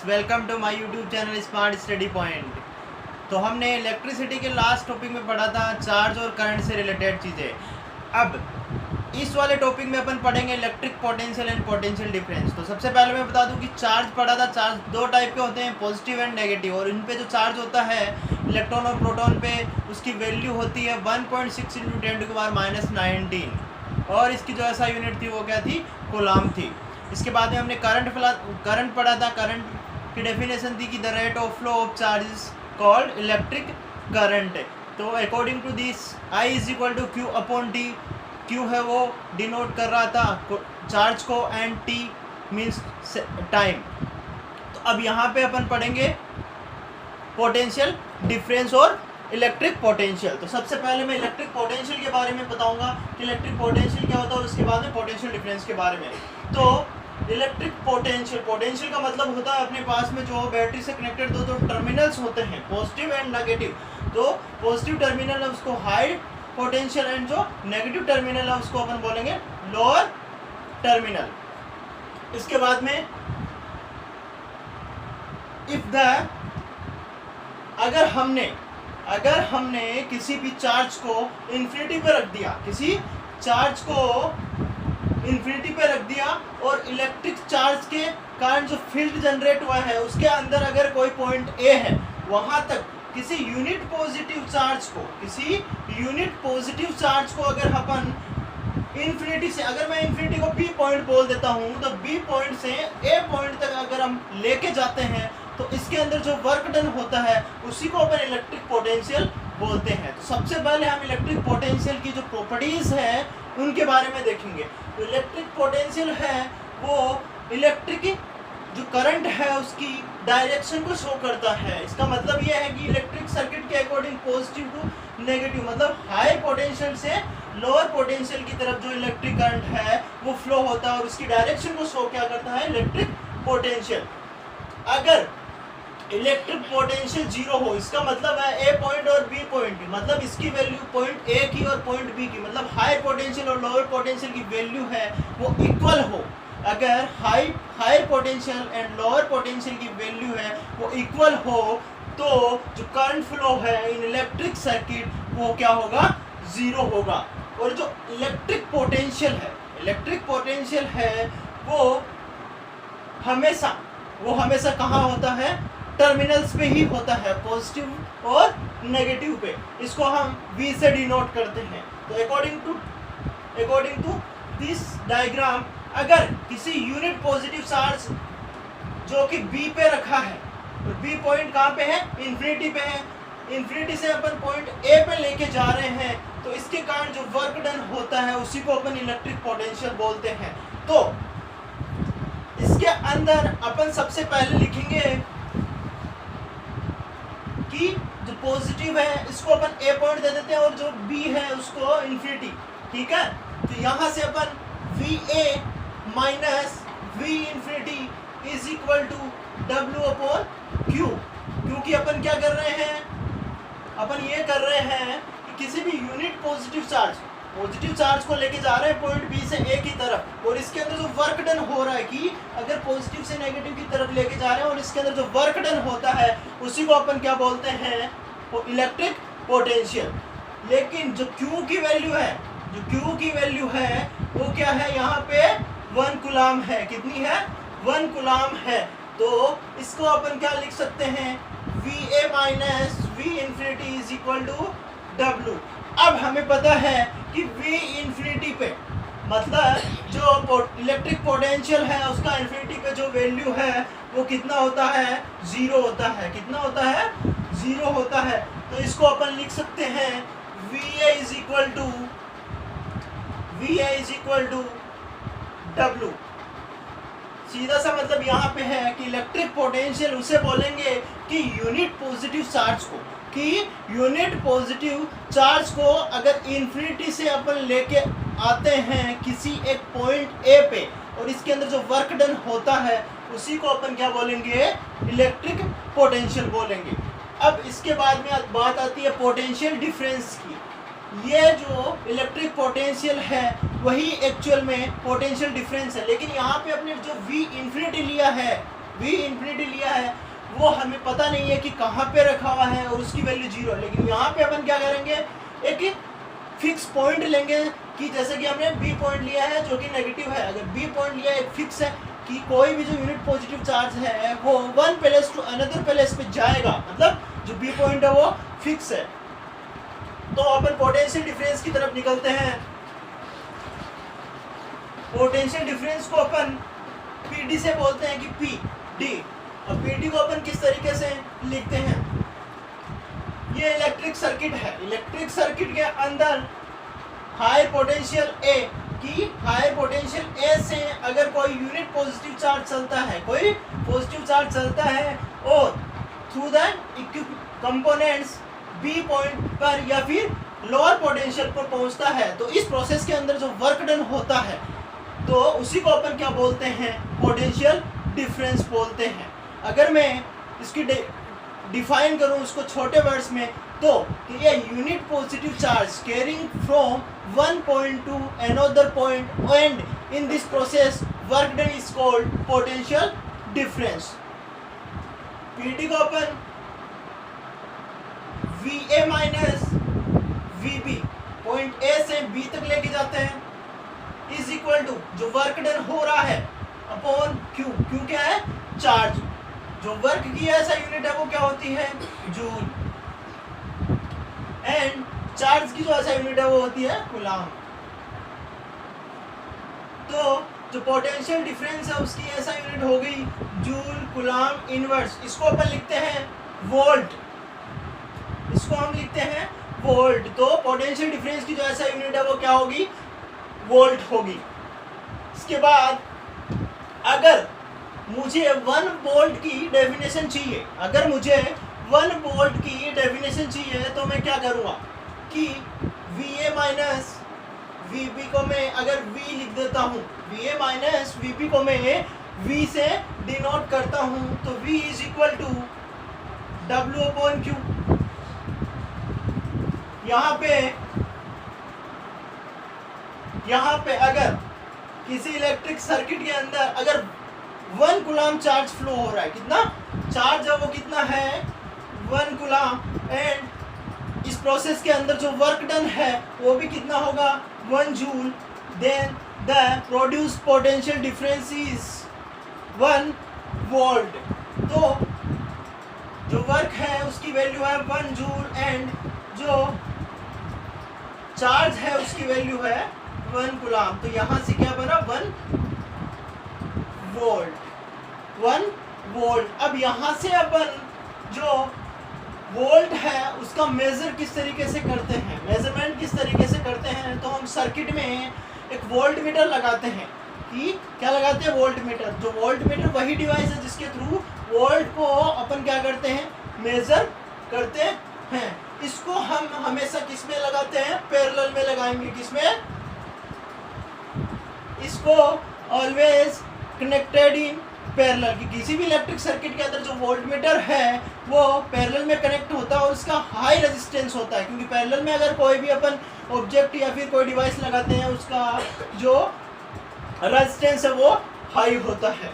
Welcome to my YouTube channel smart study point. तो हमने electricity के लास्ट टॉपिक में पढ़ा था चार्ज और करंट से रिलेटेड चीज़ें। अब इस वाले टॉपिक में अपन पढ़ेंगे electric potential and potential difference. तो सबसे पहले मैं बता दूं कि चार्ज पढ़ा था, चार्ज दो टाइप के होते हैं, पॉजिटिव एंड नेगेटिव। और इन पे जो चार्ज होता है इलेक्ट्रॉन और प्रोटॉन पे, उसकी वैल्यू होती है 1.6 × 10⁻⁻19 और इसकी जो ऐसा यूनिट थी वो क्या थी, कूलम थी। इसके बाद में हमने करंट पढ़ा था। करंट की डेफिनेशन थी कि the rate of flow of charge is called electric current. तो according to this I is equal to Q upon T। Q है वो डिनोट कर रहा था चार्ज को एंड T मीन्स टाइम। तो अब यहाँ पे अपन पढ़ेंगे पोटेंशियल डिफरेंस और इलेक्ट्रिक पोटेंशियल। तो सबसे पहले मैं इलेक्ट्रिक पोटेंशियल के बारे में बताऊंगा कि इलेक्ट्रिक पोटेंशियल क्या होता है और उसके बाद में पोटेंशियल डिफरेंस के बारे में। तो इलेक्ट्रिक पोटेंशियल का मतलब होता है अपने पास में जो बैटरी से कनेक्टेड दो टर्मिनल्स होते हैं, पॉजिटिव एंड नेगेटिव। तो पॉजिटिव टर्मिनल है उसको हाई पोटेंशियल एंड जो नेगेटिव टर्मिनल है उसको अपन बोलेंगे लोअर टर्मिनल। इसके बाद में अगर हमने किसी भी चार्ज को इन्फिनिटी पे रख दिया, किसी चार्ज को इन्फिनिटी पे रख दिया और इलेक्ट्रिक चार्ज के कारण जो फील्ड जनरेट हुआ है उसके अंदर अगर कोई पॉइंट ए है, वहां तक किसी यूनिट पॉजिटिव चार्ज को अगर अपन इन्फिनिटी से, अगर मैं इन्फिनिटी को बी पॉइंट बोल देता हूं, तो बी पॉइंट से ए पॉइंट तक अगर हम लेके जाते हैं तो इसके अंदर जो वर्क डन होता है उसी को अपन इलेक्ट्रिक पोटेंशियल बोलते हैं। तो सबसे पहले हम इलेक्ट्रिक पोटेंशियल की जो प्रॉपर्टीज है उनके बारे में देखेंगे। तो इलेक्ट्रिक पोटेंशियल है वो इलेक्ट्रिक जो करंट है उसकी डायरेक्शन को शो करता है। इसका मतलब यह है कि इलेक्ट्रिक सर्किट के अकॉर्डिंग पॉजिटिव टू नेगेटिव, मतलब हाई पोटेंशियल से लोअर पोटेंशियल की तरफ जो इलेक्ट्रिक करंट है वो फ्लो होता है और उसकी डायरेक्शन को शो क्या करता है, इलेक्ट्रिक पोटेंशियल। अगर इलेक्ट्रिक पोटेंशियल जीरो हो, इसका मतलब है ए पॉइंट और बी पॉइंट, मतलब इसकी वैल्यू पॉइंट ए की और पॉइंट बी की, मतलब हाई पोटेंशियल और लोअर पोटेंशियल की वैल्यू है वो इक्वल हो। अगर high potential and lower potential की वैल्यू है वो इक्वल हो तो जो करंट फ्लो है इन इलेक्ट्रिक सर्किट वो क्या होगा, जीरो होगा। और जो इलेक्ट्रिक पोटेंशियल है वो हमेशा कहाँ होता है, टर्मिनल्स पे ही होता है, पॉजिटिव और नेगेटिव पे। इसको हम V से डिनोट करते हैं। तो अकॉर्डिंग टू दिस डायग्राम, अगर किसी यूनिट पॉजिटिव चार्ज जो कि B पे रखा है, तो B पॉइंट कहाँ पे है, इन्फिनिटी पे है, इन्फिनिटी से अपन पॉइंट A पे लेके जा रहे हैं, तो इसके कारण जो वर्क डन होता है उसी को अपन इलेक्ट्रिक पोटेंशियल बोलते हैं। तो इसके अंदर अपन सबसे पहले लिखेंगे कि जो पॉजिटिव है इसको अपन ए पॉइंट दे देते हैं और जो बी है उसको इन्फिनिटी, ठीक है। तो यहाँ से अपन VA minus V infinity is equal to W upon Q। क्योंकि अपन क्या कर रहे हैं, अपन ये कर रहे हैं कि किसी भी यूनिट पॉजिटिव चार्ज को लेके जा रहे हैं पॉइंट बी से ए की तरफ, और इसके अंदर जो वर्क डन हो रहा है कि अगर पॉजिटिव से नेगेटिव की तरफ लेके जा रहे हैं और इसके अंदर जो वर्क डन होता है उसी को अपन क्या बोलते हैं, वो इलेक्ट्रिक पोटेंशियल। लेकिन जो Q की वैल्यू है वो क्या है, यहाँ पे 1 कूलम है। कितनी है, 1 कूलम है। तो इसको अपन क्या लिख सकते हैं, VA minus V infinity is equal to W। अब हमें पता है कि V इन्फिनिटी पे, मतलब जो इलेक्ट्रिक पोटेंशियल है उसका इन्फिनिटी पे जो वैल्यू है वो कितना होता है, जीरो होता है। कितना होता है, जीरो होता है। तो इसको अपन लिख सकते हैं VA is equal to W। सीधा सा मतलब यहाँ पे है कि इलेक्ट्रिक पोटेंशियल उसे बोलेंगे कि यूनिट पॉजिटिव चार्ज को अगर इन्फिनिटी से अपन लेके आते हैं किसी एक पॉइंट ए पे और इसके अंदर जो वर्क डन होता है उसी को अपन क्या बोलेंगे, इलेक्ट्रिक पोटेंशियल बोलेंगे। अब इसके बाद में बात आती है पोटेंशियल डिफरेंस की। ये जो इलेक्ट्रिक पोटेंशियल है वही एक्चुअल में पोटेंशियल डिफरेंस है, लेकिन यहाँ पे अपने जो V इन्फिनिटी लिया है V इंफिनिटी लिया है, वो हमें पता नहीं है कि कहाँ पे रखा हुआ है और उसकी वैल्यू 0 है। लेकिन यहाँ पे अपन क्या करेंगे, एक फिक्स पॉइंट लेंगे कि जैसे कि हमने B पॉइंट लिया है जो कि नेगेटिव है। अगर B पॉइंट लिया एक फिक्स है कि कोई भी जो यूनिट पॉजिटिव चार्ज है वो one place to another place पे जाएगा, मतलब जो B पॉइंट है वो फिक्स है। तो अपन पोटेंशियल डिफरेंस की तरफ निकलते हैं। पोटेंशियल डिफरेंस को अपन PD से बोलते हैं कि PD, और PD को अपन किस तरीके से लिखते हैं, ये इलेक्ट्रिक सर्किट है। इलेक्ट्रिक सर्किट के अंदर हाई पोटेंशियल A की हाई पोटेंशियल A से अगर कोई यूनिट पॉजिटिव चार्ज चलता है, कोई पॉजिटिव चार्ज चलता है और through the components B point पर या फिर लोअर पोटेंशियल पर पहुंचता है, तो इस प्रोसेस के अंदर जो वर्क डन होता है तो उसी को अपन क्या बोलते हैं, पोटेंशियल डिफरेंस बोलते हैं। अगर मैं इसकी डिफाइन करूं उसको छोटे वर्ड्स में, तो ये unit positive charge carrying from one point two another point and in this process work done is called potential difference. PD को अपन VA minus VB point A से B तक लेके जाते हैं, इज इक्वल टू जो वर्क डन हो रहा है अपॉन Q। Q क्या है, चार्ज। जो वर्क किया ऐसा यूनिट है वो क्या होती है, जूल। एंड चार्ज की जो ऐसा यूनिट है वो होती है कूलम। तो जो पोटेंशियल डिफरेंस है उसकी ऐसा यूनिट हो गई जूल कूलम इनवर्स। इसको अपन लिखते हैं वोल्ट, इसको हम लिखते हैं वोल्ट। तो पोटेंशियल डिफरेंस की जो ऐसा यूनिट है वो क्या होगी, वोल्ट होगी। इसके बाद अगर मुझे 1 वोल्ट की डेफिनेशन चाहिए, अगर मुझे 1 वोल्ट की डेफिनेशन चाहिए तो मैं क्या करूँगा कि VA माइनस VB को मैं अगर V लिख देता हूँ, VA माइनस VB को मैं V से डिनोट करता हूँ, तो V is equal to W upon Q। यहाँ पे अगर किसी इलेक्ट्रिक सर्किट के अंदर अगर 1 कूलम चार्ज फ्लो हो रहा है, कितना चार्ज है वो कितना है, 1 कूलम, एंड इस प्रोसेस के अंदर जो वर्क डन है वो भी कितना होगा, 1 joule, then the produce potential difference is 1 volt. तो जो वर्क है उसकी वैल्यू है 1 जूल एंड जो चार्ज है उसकी वैल्यू है 1 कूलम। तो यहाँ से क्या बना, 1 वोल्ट। अब यहाँ से अपन जो वोल्ट है उसका मेजर किस तरीके से करते हैं, मेजरमेंट किस तरीके से करते हैं, तो हम सर्किट में एक वोल्ट मीटर लगाते हैं। कि क्या लगाते हैं, वोल्ट मीटर। जो वोल्ट मीटर वही डिवाइस है जिसके थ्रू वोल्ट को अपन क्या करते हैं, मेजर करते हैं। इसको हम हमेशा किस में लगाते हैं, पैरेलल में लगाएंगे। किसमें, इसको ऑलवेज कनेक्टेड इन पैरेलल। कि किसी भी इलेक्ट्रिक सर्किट के अंदर जो वोल्टमीटर है वो पैरेलल में कनेक्ट होता है और उसका हाई रेजिस्टेंस होता है, क्योंकि पैरेलल में अगर कोई भी अपन ऑब्जेक्ट या फिर कोई डिवाइस लगाते हैं उसका जो रेजिस्टेंस है वो हाई होता है।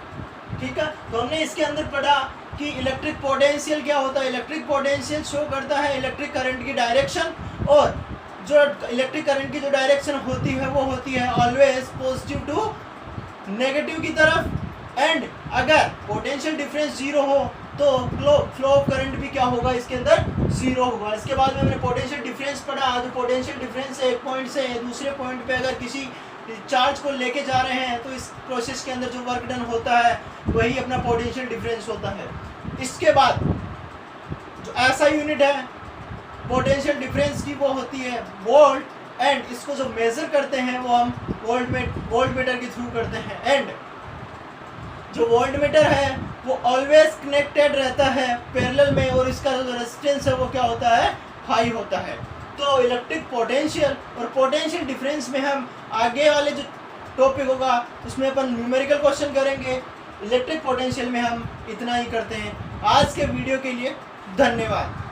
ठीक है, तो हमने इसके अंदर पढ़ा कि इलेक्ट्रिक पोटेंशियल क्या होता है। इलेक्ट्रिक पोटेंशियल शो करता है इलेक्ट्रिक करंट की डायरेक्शन, और जो इलेक्ट्रिक करंट की जो डायरेक्शन होती है वो होती है ऑलवेज पॉजिटिव टू नेगेटिव की तरफ। एंड अगर पोटेंशियल डिफरेंस 0 हो तो फ्लो ऑफ करंट भी क्या होगा, इसके अंदर 0 होगा। इसके बाद में हमने पोटेंशियल डिफरेंस पढ़ा। जो पोटेंशियल डिफरेंस से एक पॉइंट से दूसरे पॉइंट पे अगर किसी चार्ज को लेके जा रहे हैं तो इस प्रोसेस के अंदर जो वर्क डन होता है वही अपना पोटेंशियल डिफरेंस होता है। इसके बाद जो ऐसा यूनिट है पोटेंशियल डिफरेंस की वो होती है वोल्ट, एंड इसको जो मेजर करते हैं वो हम वोल्ट मीटर के थ्रू करते हैं। एंड जो वोल्ट मीटर है वो ऑलवेज कनेक्टेड रहता है पैरेलल में, और इसका जो रेजिस्टेंस है वो क्या होता है, हाई होता है। तो इलेक्ट्रिक पोटेंशियल और पोटेंशियल डिफरेंस में हम आगे वाले जो टॉपिक होगा उसमें अपन न्यूमेरिकल क्वेश्चन करेंगे। इलेक्ट्रिक पोटेंशियल में हम इतना ही करते हैं। आज के वीडियो के लिए धन्यवाद।